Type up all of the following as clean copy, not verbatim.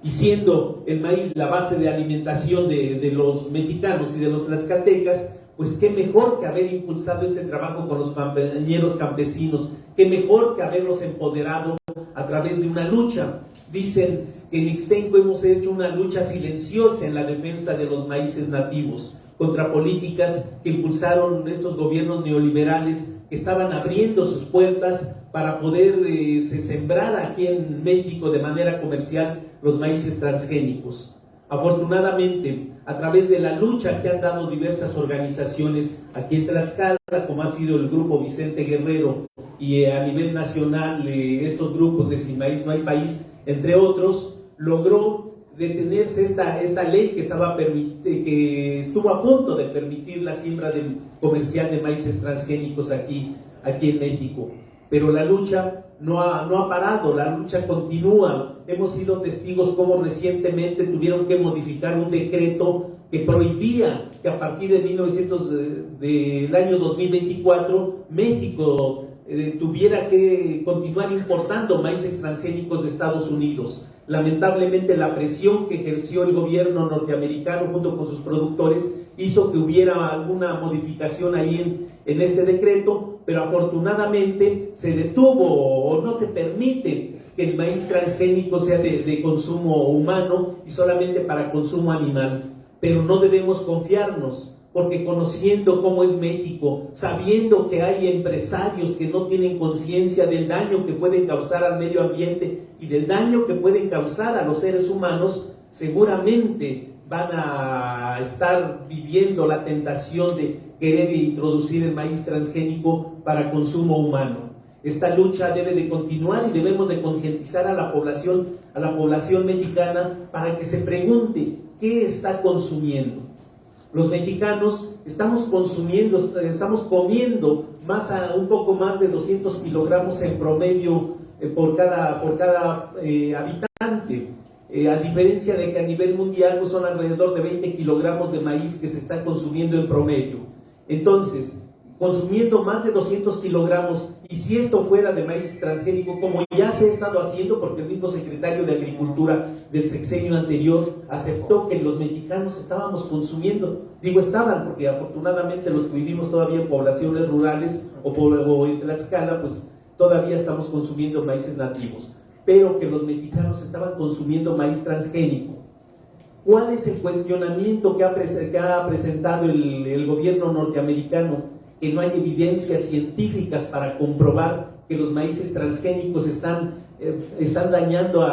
y siendo el maíz la base de alimentación de los mexicanos y de los tlaxcaltecas, pues qué mejor que haber impulsado este trabajo con los compañeros campesinos, qué mejor que haberlos empoderado a través de una lucha. Dicen que en Ixtenco hemos hecho una lucha silenciosa en la defensa de los maíces nativos, contra políticas que impulsaron estos gobiernos neoliberales que estaban abriendo sus puertas para poder sembrar aquí en México de manera comercial los maíces transgénicos. Afortunadamente, a través de la lucha que han dado diversas organizaciones aquí en Tlaxcala, como ha sido el grupo Vicente Guerrero, y a nivel nacional estos grupos de Sin Maíz No Hay País, entre otros, logró detenerse esta ley que estuvo a punto de permitir la siembra comercial de maíces transgénicos aquí en México. Pero la lucha no ha parado, la lucha continúa. Hemos sido testigos cómo recientemente tuvieron que modificar un decreto que prohibía que a partir del año 2024 México tuviera que continuar importando maíces transgénicos de Estados Unidos. Lamentablemente la presión que ejerció el gobierno norteamericano junto con sus productores hizo que hubiera alguna modificación ahí en este decreto, pero afortunadamente se detuvo o no se permite que el maíz transgénico sea de consumo humano y solamente para consumo animal. Pero no debemos confiarnos, porque conociendo cómo es México, sabiendo que hay empresarios que no tienen conciencia del daño que pueden causar al medio ambiente y del daño que pueden causar a los seres humanos, seguramente van a estar viviendo la tentación de querer introducir el maíz transgénico para consumo humano. Esta lucha debe de continuar y debemos de concientizar a la población mexicana para que se pregunte qué está consumiendo. Los mexicanos estamos comiendo un poco más de 200 kilogramos en promedio por cada habitante. A diferencia de que a nivel mundial pues son alrededor de 20 kilogramos de maíz que se está consumiendo en promedio. Entonces, consumiendo más de 200 kilogramos, y si esto fuera de maíz transgénico, como ya se ha estado haciendo, porque el mismo secretario de Agricultura del sexenio anterior aceptó que los mexicanos estábamos consumiendo, porque afortunadamente los que vivimos todavía en poblaciones rurales o en Tlaxcala, pues todavía estamos consumiendo maíces nativos, pero que los mexicanos estaban consumiendo maíz transgénico. ¿Cuál es el cuestionamiento que ha presentado el gobierno norteamericano? Que no hay evidencias científicas para comprobar que los maíces transgénicos están dañando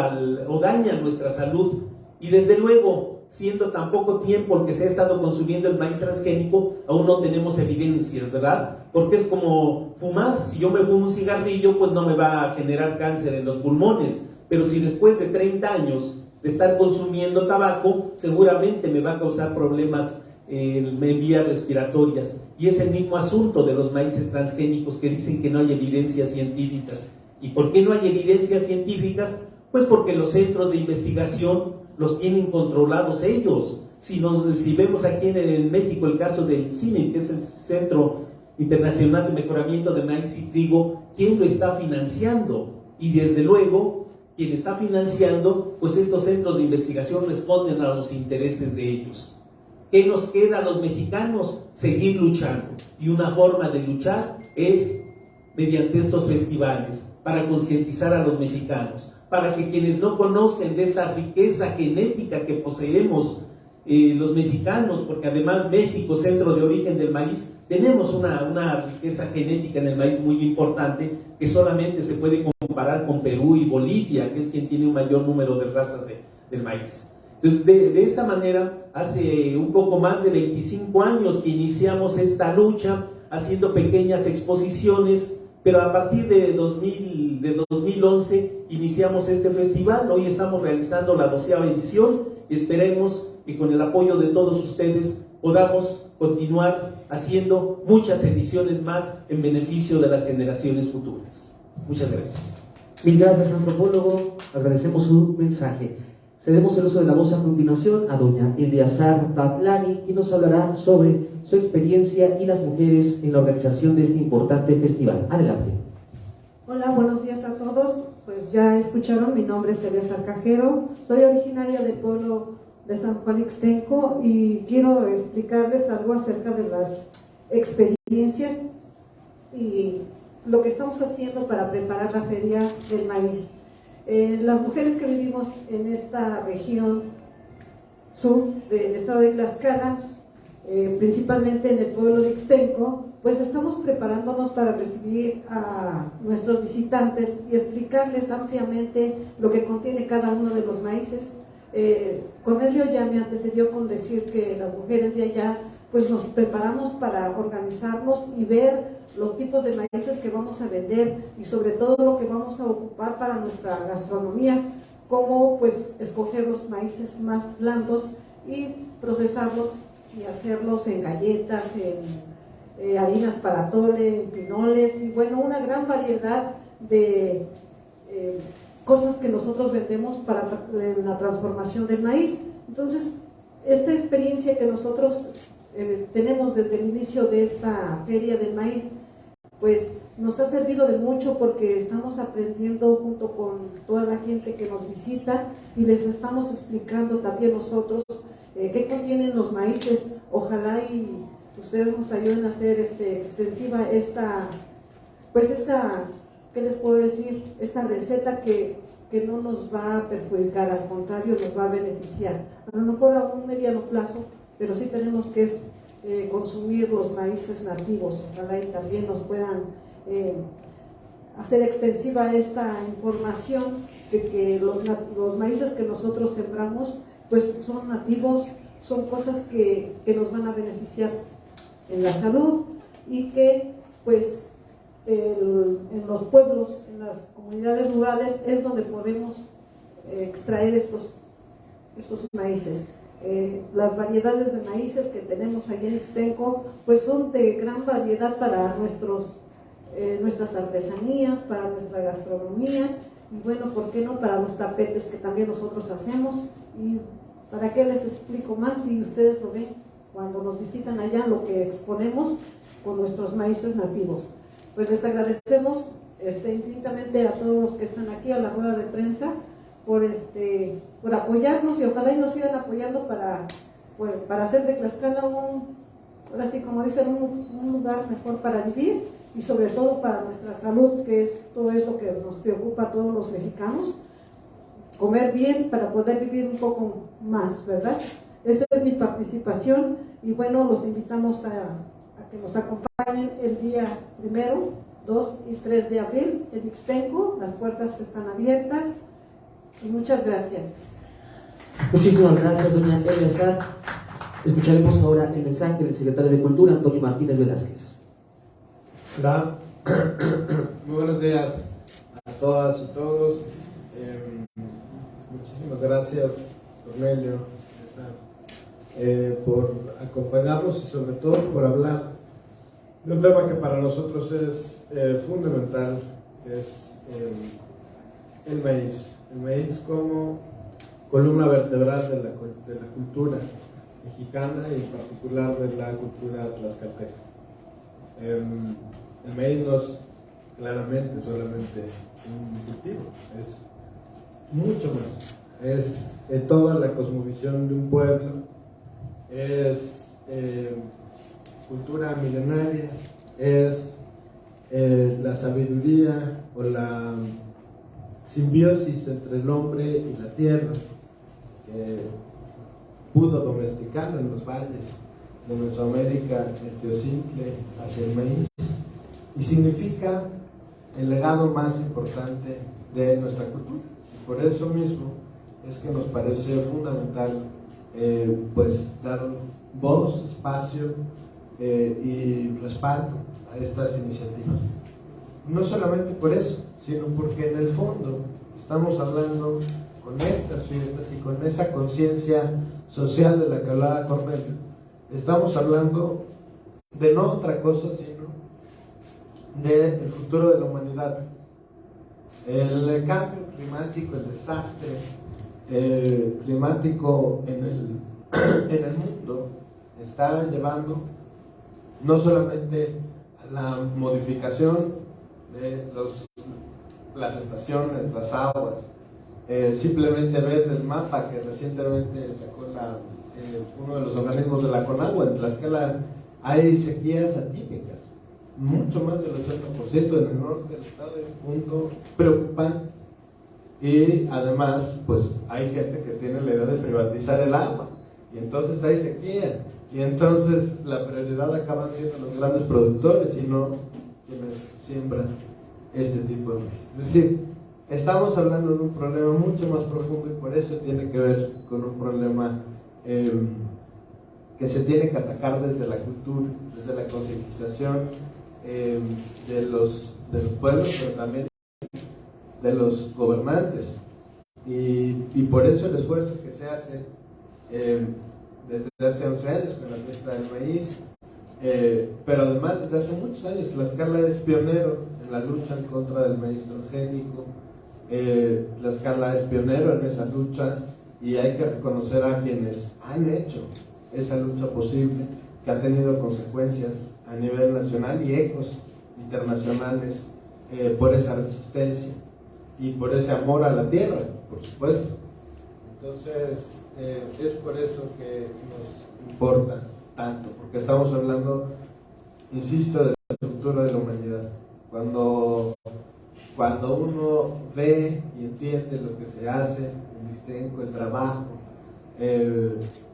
dañan nuestra salud. Y desde luego, siendo tan poco tiempo el que se ha estado consumiendo el maíz transgénico, aún no tenemos evidencias, ¿verdad? Porque es como fumar. Si yo me fumo un cigarrillo, pues no me va a generar cáncer en los pulmones. Pero si después de 30 años de estar consumiendo tabaco, seguramente me va a causar problemas en vías respiratorias. Y es el mismo asunto de los maíces transgénicos, que dicen que no hay evidencias científicas. ¿Y por qué no hay evidencias científicas? Pues porque los centros de investigación los tienen controlados ellos. Si vemos aquí en México el caso del CIME, que es el Centro Internacional de Mejoramiento de Maíz y Trigo, ¿quién lo está financiando? Y desde luego, quien está financiando, pues estos centros de investigación responden a los intereses de ellos. ¿Qué nos queda a los mexicanos? Seguir luchando. Y una forma de luchar es mediante estos festivales, para concientizar a los mexicanos, para que quienes no conocen de esta riqueza genética que poseemos los mexicanos, porque además México, centro de origen del maíz, tenemos una riqueza genética en el maíz muy importante, que solamente se puede comparar con Perú y Bolivia, que es quien tiene un mayor número de razas del maíz. Entonces, de esta manera, hace un poco más de 25 años que iniciamos esta lucha, haciendo pequeñas exposiciones, pero a partir de 2011 iniciamos este festival. Hoy estamos realizando la 12ª edición y esperemos que con el apoyo de todos ustedes podamos continuar haciendo muchas ediciones más en beneficio de las generaciones futuras. Muchas gracias. Mil gracias, antropólogo. Agradecemos su mensaje. Cedemos el uso de la voz a continuación a doña Eleazar Patlani, quien nos hablará sobre su experiencia y las mujeres en la organización de este importante festival. Adelante. Hola, buenos días a todos. Pues ya escucharon, mi nombre es Elisa Cajero, soy originaria del pueblo de San Juan Ixtenco y quiero explicarles algo acerca de las experiencias y lo que estamos haciendo para preparar la feria del maíz. Las mujeres que vivimos en esta región sur del estado de Tlaxcala, principalmente en el pueblo de Ixtenco, pues estamos preparándonos para recibir a nuestros visitantes y explicarles ampliamente lo que contiene cada uno de los maíces. Cornelio ya me antecedió con decir que las mujeres de allá pues nos preparamos para organizarnos y ver los tipos de maíces que vamos a vender y sobre todo lo que vamos a ocupar para nuestra gastronomía, cómo pues escoger los maíces más blandos y procesarlos y hacerlos en galletas, en harinas para atole, en pinoles y bueno, una gran variedad de cosas que nosotros vendemos para la transformación del maíz. Entonces, esta experiencia que nosotros tenemos desde el inicio de esta feria del maíz, pues nos ha servido de mucho porque estamos aprendiendo junto con toda la gente que nos visita y les estamos explicando también nosotros qué contienen los maíces. Ojalá y ustedes nos ayuden a hacer extensiva esta, ¿qué les puedo decir? Esta receta que no nos va a perjudicar, al contrario, nos va a beneficiar. A lo mejor a un mediano plazo, pero sí tenemos que consumir los maíces nativos. Ojalá y también nos puedan hacer extensiva esta información de que los maíces que nosotros sembramos pues son nativos, son cosas que nos van a beneficiar en la salud y que pues en los pueblos, en las comunidades rurales es donde podemos extraer estos maíces. Las variedades de maíces que tenemos allí en Ixtenco pues son de gran variedad para nuestras artesanías, para nuestra gastronomía y bueno, ¿por qué no para los tapetes que también nosotros hacemos? Y ¿para qué les explico más si ustedes lo ven cuando nos visitan allá lo que exponemos con nuestros maíces nativos? Pues les agradecemos infinitamente a todos los que están aquí a la rueda de prensa por apoyarnos y ojalá y nos sigan apoyando para hacer de Tlaxcala ahora sí como dicen, un lugar mejor para vivir y sobre todo para nuestra salud, que es todo eso que nos preocupa a todos los mexicanos, comer bien para poder vivir un poco más, ¿verdad? Esa es mi participación y bueno, los invitamos a que nos acompañen el día 1, 2 y 3 de abril en Ixtenco. Las puertas están abiertas y muchas gracias. Muchísimas gracias, doña Eleazar. Escucharemos ahora el mensaje del secretario de Cultura, Antonio Martínez Velázquez. Hola, muy buenos días a todas y todos. Muchísimas gracias, Cornelio, por acompañarnos y sobre todo por hablar de un tema que para nosotros es fundamental, que es el maíz. El maíz como columna vertebral de la cultura mexicana y en particular de la cultura tlaxcalteca. El maíz no es claramente solamente un cultivo, es mucho más. Es toda la cosmovisión de un pueblo, es cultura milenaria, es la sabiduría o la simbiosis entre el hombre y la tierra que pudo domesticar en los valles de Mesoamérica el teocintle hacia el maíz y significa el legado más importante de nuestra cultura. Y por eso mismo es que nos parece fundamental pues dar voz, espacio y respaldo a estas iniciativas. No solamente por eso, sino porque en el fondo estamos hablando con estas fiestas y con esa conciencia social de la que hablaba Cornelio, estamos hablando de no otra cosa sino del futuro de la humanidad. El cambio climático, el desastre climático en el mundo está llevando no solamente a la modificación de los las estaciones, las aguas. Simplemente ver el mapa que recientemente sacó uno de los organismos de la CONAGUA. En Tlaxcala hay sequías atípicas, mucho más del 80% en el norte del estado, es un punto preocupante. Y además, pues hay gente que tiene la idea de privatizar el agua, y entonces hay sequía, y entonces la prioridad acaban siendo los grandes productores y no quienes siembran este tipo de maíz. Es decir, estamos hablando de un problema mucho más profundo, y por eso tiene que ver con un problema que se tiene que atacar desde la cultura, desde la concientización de los pueblos, pero también de los gobernantes. Y por eso el esfuerzo que se hace desde hace 11 años con la fiesta del maíz, pero además desde hace muchos años Tlaxcala es pionero en la lucha en contra del maíz transgénico. Tlaxcala es pionero en esa lucha, y hay que reconocer a quienes han hecho esa lucha posible, que ha tenido consecuencias a nivel nacional y ecos internacionales por esa resistencia y por ese amor a la tierra, por supuesto. Entonces, es por eso que nos importa tanto, porque estamos hablando, insisto, de la estructura de la humanidad. Cuando uno ve y entiende lo que se hace, el Mixteco, el trabajo,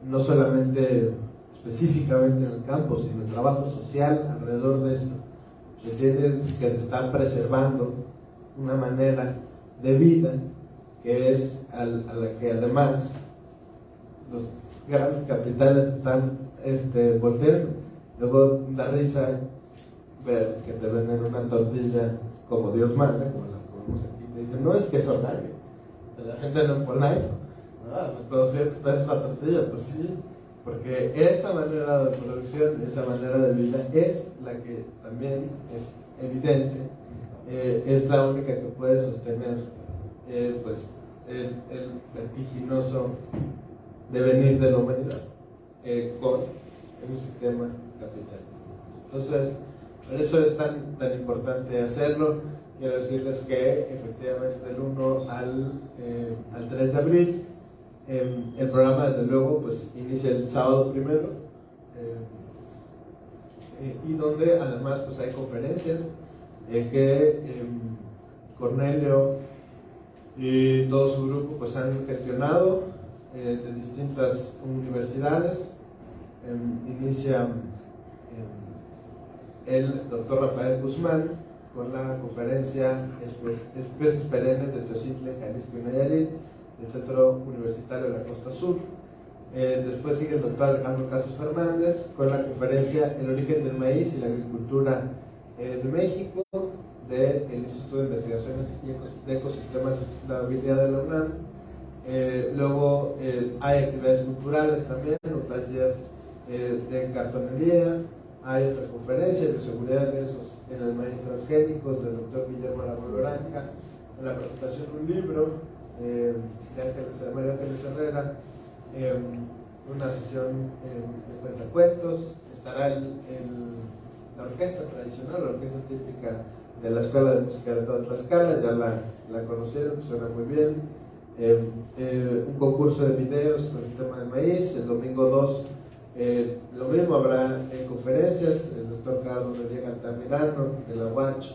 no solamente específicamente en el campo, sino el trabajo social alrededor de esto, se entiende que se está preservando una manera de vida que es a la que además los grandes capitales están volteando. Luego da risa ver que te venden una tortilla como Dios manda, como las comemos aquí, te dicen, no, es que es orgánico. La gente no pone eso. ¿Puedo decir que es la tortilla? Pues sí, porque esa manera de producción, esa manera de vida es la que también es evidente, es la única que puede sostener pues el vertiginoso devenir de la humanidad con un sistema capitalista. Entonces, por eso es tan importante hacerlo. Quiero decirles que efectivamente del 1 al 3 de abril el programa, desde luego, pues inicia el sábado primero, y donde además pues hay conferencias que Cornelio y todo su grupo pues han gestionado de distintas universidades. Inicia el doctor Rafael Guzmán con la conferencia Especies Perennes de Teocitle, Jalisco y Nayarit, del Centro Universitario de la Costa Sur. Después sigue el doctor Alejandro Casos Fernández con la conferencia El origen del maíz y la agricultura de México, del Instituto de Investigaciones de Ecosistemas y Sustentabilidad de la UNAM. Luego hay actividades culturales también, un taller de cartonería, hay otra conferencia de seguridad de riesgos en el maíz transgénicos del doctor Guillermo Aragón Loranca, la presentación de un libro de María Ángeles Herrera, una sesión de cuentacuentos. Estará la orquesta tradicional, la orquesta típica de la Escuela de Música de toda Tlaxcala, ya la conocieron, suena muy bien. Un concurso de videos con el tema del maíz. El domingo 2 lo mismo, habrá conferencias. El doctor Gerardo Noriega Altamirano de la UACH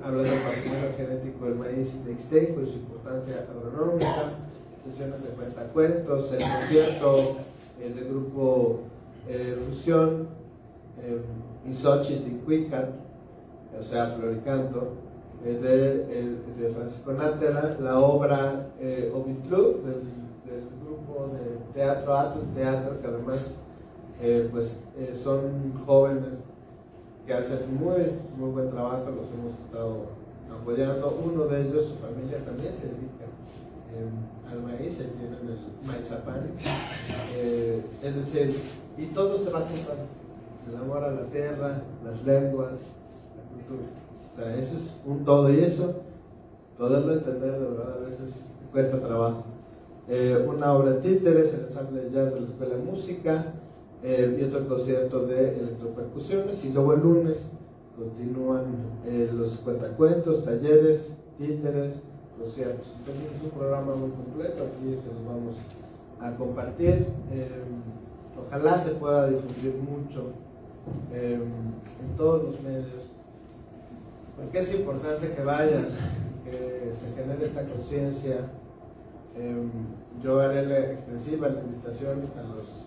hablando del patrimonio genético del maíz de Ixteco y su importancia agronómica, sesiones de cuentacuentos, el concierto del grupo Fusión, Xochitl y Cuica, o sea, Floricanto, de Francisco Nántela, la obra Ovitlú del grupo de teatro Atl Teatro, que además son jóvenes que hacen muy buen trabajo, los hemos estado apoyando. Uno de ellos, su familia también se dedica al maíz, ahí tienen el maizapán, es decir, y todo se va juntando, el amor a la tierra, las lenguas, la cultura. O sea, eso es un todo, y eso, poderlo entender de verdad a veces cuesta trabajo. Una obra de títeres, el ensamble de jazz de la Escuela de Música, y otro concierto de electropercusiones. Y luego el lunes continúan los cuentacuentos, talleres, títeres, conciertos. Entonces es un programa muy completo, aquí se los vamos a compartir. Ojalá se pueda difundir mucho en todos los medios, porque es importante que vayan, que se genere esta conciencia. Yo haré extensiva la invitación a los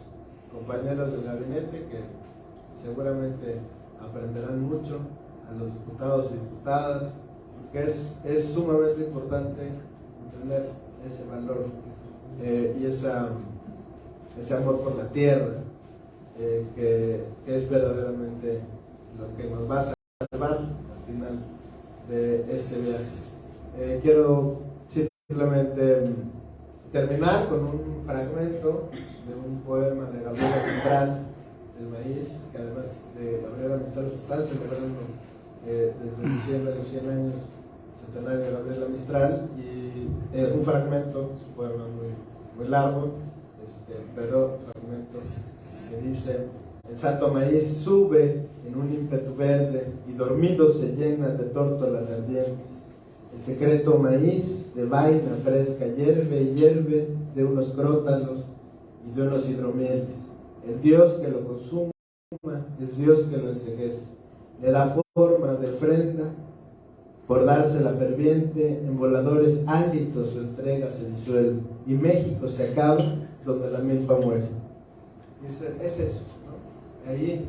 compañeros del gabinete, que seguramente aprenderán mucho, a los diputados y diputadas, porque es sumamente importante entender ese valor y ese amor por la tierra, que es verdaderamente lo que nos va a salvar al final de este viaje. Quiero simplemente terminar con un fragmento de un poema de Gabriela Mistral, El Maíz, que además de Gabriela Mistral se están celebrando desde diciembre de los 100 años centenario de Gabriela Mistral, y un fragmento, es un poema muy largo, pero un fragmento que dice: el santo maíz sube en un ímpetu verde y dormido se llena de tórtolas ardientes. El secreto maíz de vaina fresca hierve y hierve de unos crótalos y de unos hidromieles. El Dios que lo consuma es Dios que lo enceguece. Le da forma de ofrenda, por dársela ferviente, en voladores ámbitos su entrega se disuelve, y México se acaba donde la milpa muere. Es eso, ¿no? Ahí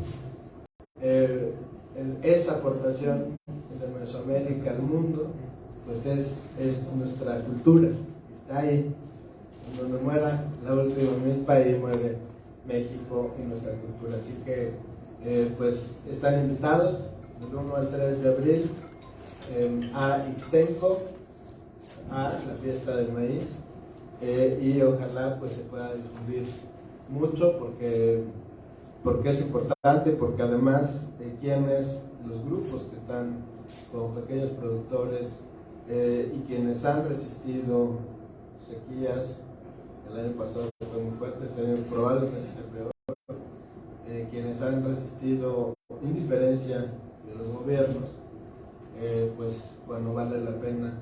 esa aportación de Mesoamérica al mundo, pues es nuestra cultura, está ahí. Donde muera la última milpa, ahí muere México y nuestra cultura. Así que pues están invitados del 1 al 3 de abril a Ixtenco, a la fiesta del maíz, y ojalá pues se pueda difundir mucho, porque es importante, porque además los grupos que están como pequeños productores y quienes han resistido sequías, el año pasado fue muy fuerte, este año probablemente sea peor, quienes han resistido indiferencia de los gobiernos, pues bueno, vale la pena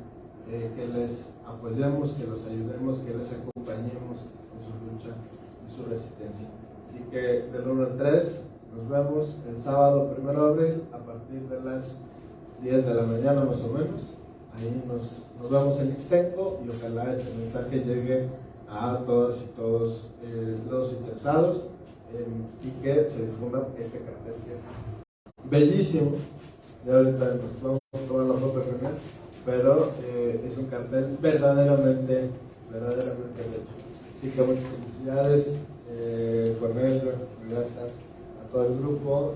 que les apoyemos, que los ayudemos, que les acompañemos en su lucha y su resistencia. Así que del 1 al 3 nos vemos el sábado 1 de abril a partir de las 10 de la mañana más o menos. Ahí nos vemos en Ixtenco, y ojalá este mensaje llegue a todas y todos los interesados, y que se difunda este cartel que es bellísimo. Ya ahorita nos vamos a tomar la foto con él, pero es un cartel verdaderamente bello. Así que muchas felicidades, Cornelio, gracias a todo el grupo,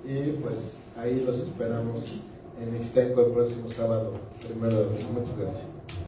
y pues ahí los esperamos en Ixtenco el próximo sábado 1 de abril. Muchas gracias.